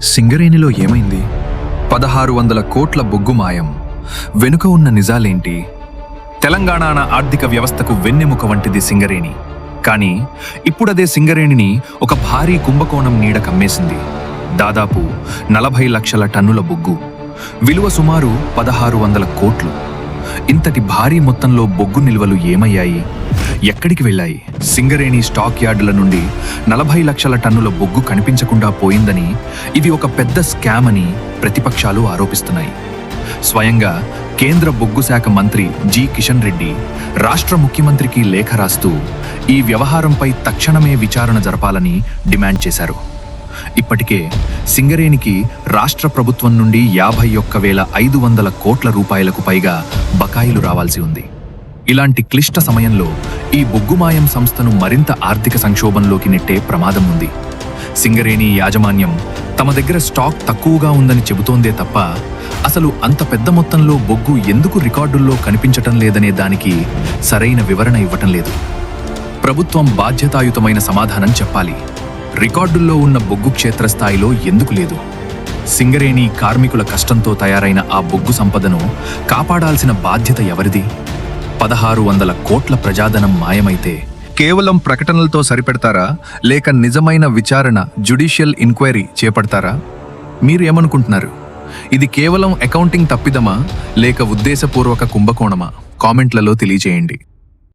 సింగరేణిలో ఏమైంది? 1600 కోట్ల బొగ్గు మాయం. వెనుక ఉన్న నిజాలేంటి? తెలంగాణ ఆర్థిక వ్యవస్థకు వెన్నెముక వంటిది సింగరేణి. కానీ ఇప్పుడదే సింగరేణిని ఒక భారీ కుంభకోణం నీడ కమ్మేసింది. దాదాపు 40 లక్షల టన్నుల బొగ్గు, విలువ సుమారు 1600 కోట్లు. ఇంతటి భారీ మొత్తంలో బొగ్గు నిల్వలు ఏమయ్యాయి? ఎక్కడికి వెళ్ళాయి? సింగరేణి స్టాక్ యార్డుల నుండి 40 లక్షల టన్నుల బొగ్గు కనిపించకుండా పోయిందని, ఇది ఒక పెద్ద స్కామ్ అని ప్రతిపక్షాలు ఆరోపిస్తున్నాయి. స్వయంగా కేంద్ర బొగ్గు శాఖ మంత్రి జి కిషన్ రెడ్డి రాష్ట్ర ముఖ్యమంత్రికి లేఖ రాస్తూ ఈ వ్యవహారంపై తక్షణమే విచారణ జరపాలని డిమాండ్ చేశారు. ఇప్పటికే సింగరేణికి రాష్ట్ర ప్రభుత్వం నుండి 51,500 కోట్ల రూపాయలకు పైగా బకాయిలు రావాల్సి ఉంది. ఇలాంటి క్లిష్ట సమయంలో ఈ బొగ్గుమాయం సంస్థను మరింత ఆర్థిక సంక్షోభంలోకి నెట్టే ప్రమాదం ఉంది. సింగరేణి యాజమాన్యం తమ దగ్గర స్టాక్ తక్కువగా ఉందని చెబుతోందే తప్ప, అసలు అంత పెద్ద మొత్తంలో బొగ్గు ఎందుకు రికార్డుల్లో కనిపించటం లేదనే దానికి సరైన వివరణ ఇవ్వటం లేదు. ప్రభుత్వం బాధ్యతాయుతమైన సమాధానం చెప్పాలి. రికార్డుల్లో ఉన్న బొగ్గు క్షేత్రస్థాయిలో ఎందుకు లేదు? సింగరేణి కార్మికుల కష్టంతో తయారైన ఆ బొగ్గు సంపదను కాపాడాల్సిన బాధ్యత ఎవరిది? 1600 కోట్ల ప్రజాధనం మాయమైతే కేవలం ప్రకటనలతో సరిపెడతారా, లేక నిజమైన విచారణ జ్యుడిషియల్ ఎంక్వైరీ చేపడతారా? మీరు ఏమనుకుంటున్నారు? ఇది కేవలం అకౌంటింగ్ తప్పిదమా, లేక ఉద్దేశపూర్వక కుంభకోణమా? కామెంట్లలో తెలియజేయండి.